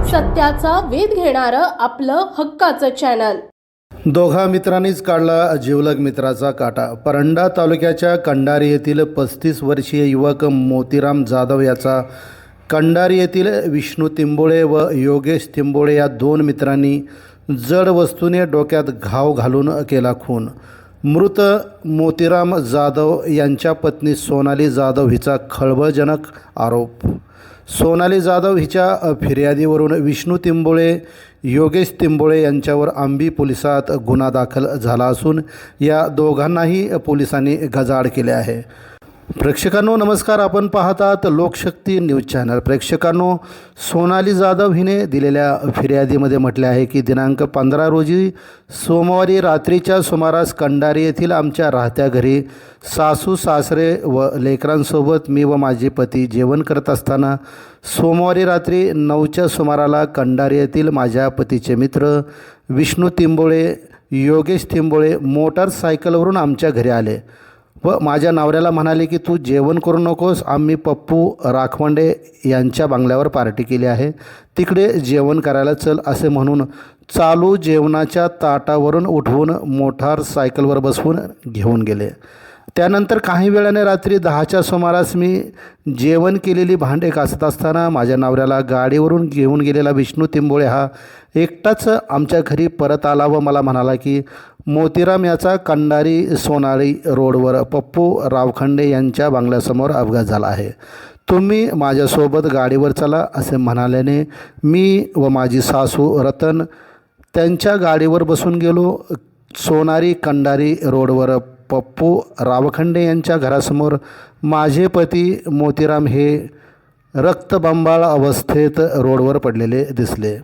सत्याचा वेध घेणारं आपलं हक्काचं चॅनल। दोघा मित्रांनीच काढला जिवलग मित्राचा काटा। परंडा तालुक्याच्या कंडारी येथील 35 वर्षीय युवक मोतीराम जाधव याचा कंडारी येथील विष्णू तिंबोळे व योगेश तिंबोळे या दोन मित्रांनी जड वस्तूने डोक्यात घाव घालून केला खून। मृत मोतीराम जाधव यांच्या पत्नी सोनाली जाधव हिचा खळबळजनक आरोप। सोनाली जाधव हिच्या फिर्यादीवरून विष्णू तिंबोळे योगेश तिंबोळे यांच्यावर आंबी पोलिसात गुन्हा दाखल झाला असून या दोघांनाही पोलिसांनी गजाआड केले आहे। प्रेक्षकांनो नमस्कार, आपण पाहतात लोकशक्ती न्यूज चॅनल। प्रेक्षकांनो, सोनाली जाधव हिने दिलेल्या फिर्यादीमध्ये म्हटले आहे की दिनांक 15 रोजी सोमवारी रात्रीच्या सुमारास कंडारी येथील आमच्या राहत्या घरी सासू सासरे व लेकरांसोबत मी व माझे पती जेवण करत असताना सोमवारी रात्री 9च्या सुमाराला कंडारी येथील माझ्या पतीचे मित्र विष्णू तिंबोळे योगेश तिंबोळे मोटारसायकलवरून आमच्या घरी आले व माझ्या नवऱ्याला म्हणाले की तू जेवण करू नकोस, आम्ही पप्पू राखवंडे यांच्या बंगल्यावर पार्टी केली आहे, तिकडे जेवण करायला चल असे म्हणून चालू जेवणाच्या ताटावरून उठवून मोटारसायकलवर बसवून घेऊन गेले। त्यानंतर काही वेळाने रात्री 10च्या सुमारास मी जेवण केलेली भांडे घासत असताना माझ्या नवऱ्याला गाडीवरून घेऊन गेलेला विष्णू तिंबोळे हा एकटाच आमच्या घरी परत आला व मला म्हणाला की मोतीराम याचा कंडारी सोनाली रोडवर पप्पू रावखंडे यांच्या बंगल्यासमोर अपघात झाला आहे, तुम्ही माझ्यासोबत गाडीवर चला असे म्हणाल्याने मी व माझी सासू रतन त्यांच्या गाडीवर बसून गेलो। सोनारी कंडारी रोडवर पप्पू रावखंडे यांच्या घरासमोर माझे पती मोतीराम हे रक्तबंबाळ अवस्थेत रोडवर पडलेले दिसले।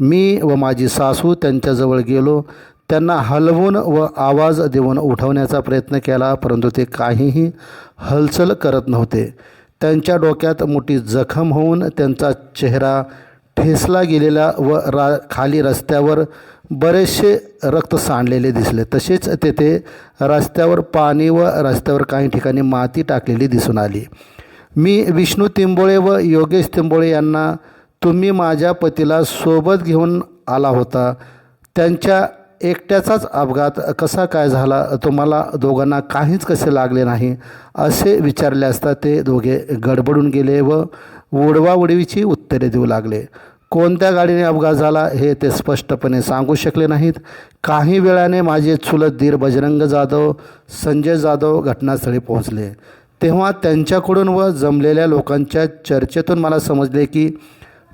मी व माझी सासू त्यांच्याजवळ गेलो, त्यांना हलवून व आवाज देऊन उठवण्याचा प्रयत्न केला, परंतु ते काहीही हालचाल करत नव्हते। त्यांच्या डोक्यात मोठी जखम होऊन त्यांचा चेहरा ठेचला गेलेला व खाली रस्त्यावर बरेचसे रक्त सांडलेले दिसले। तसेच तेथे रस्त्यावर पाणी व रस्त्यावर काही ठिकाणी माती टाकलेली दिसून आली। मी विष्णू तिंबोळे व योगेश तिंबोळे यांना तुम्ही माझ्या पतीला सोबत घेऊन आला होता, त्यांच्या एकट्याचाच अपघात कसा काय झाला, तुम्हाला दोघांना काहीच कसे लागले नाही असे विचारले असता ते दोघे गडबडून गेले व उडवाउडवीची उत्तरे देऊ लागले। कोणत्या गाडीने अपघात झाला हे ते स्पष्टपणे सांगू शकले नाहीत। काही वेळाने माझे चुलत दीर बजरंग जाधव संजय जाधव घटनास्थळी पोहोचले, तेव्हा त्यांच्याकडून व जमलेल्या लोकांच्या चर्चेतून मला समजले की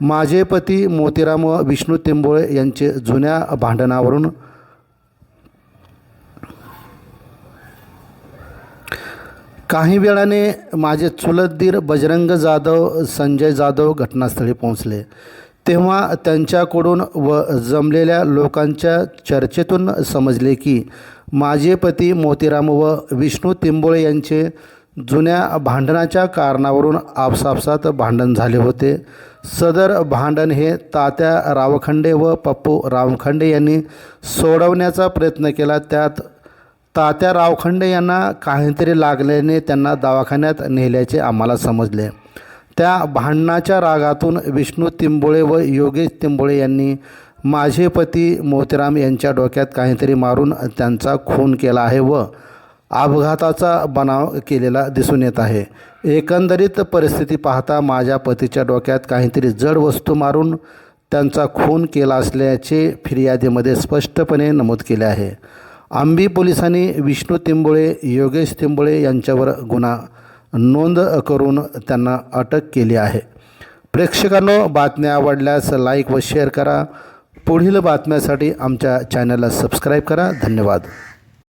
माझे पती मोतीराम व विष्णू तिंबोळे यांचे जुन्या भांडणावरून काही वेळाने माझे चुलत दीर बजरंग जाधव संजय जाधव घटनास्थळी पोहोचले, तेव्हा त्यांच्याकडून व जमलेल्या लोकांच्या चर्चेतून समजले की माझे पती मोतीराम व विष्णू तिंबोळे यांचे जुन्या भांडणाच्या कारणावरून आपसापसात भांडण झाले होते। सदर भांडण हे तात्या रावखंडे व पप्पू रावखंडे यांनी सोडवण्याचा प्रयत्न केला। त्यात तात्या रावखंडे यांना काहीतरी लागल्याने त्यांना दवाखान्यात नेल्याचे आम्हाला समजले। त्या भांडणाच्या रागातून विष्णू तिंबोळे व योगेश तिंबोळे यांनी माझे पती मोतीराम यांच्या डोक्यात काहीतरी मारून त्यांचा खून केला आहे व अपघाताचा बनाव केलेला दिसून येत आहे। एकंदरीत परिस्थिती पाहता माझ्या पतीच्या डोक्यात काहीतरी जड वस्तू मारून त्यांचा खून केला असल्याचे फिर्यादीमध्ये स्पष्टपणे नमूद केले आहे। आंबी पोलिसांनी विष्णू तिंबोळे योगेश तिंबोळे यांच्यावर गुन्हा नोंद करून त्यांना अटक केली आहे। प्रेक्षकांनो, बातम्या आवडल्यास लाईक व शेअर करा। पुढील बातम्यासाठी आमच्या चॅनलला सबस्क्राईब करा। धन्यवाद।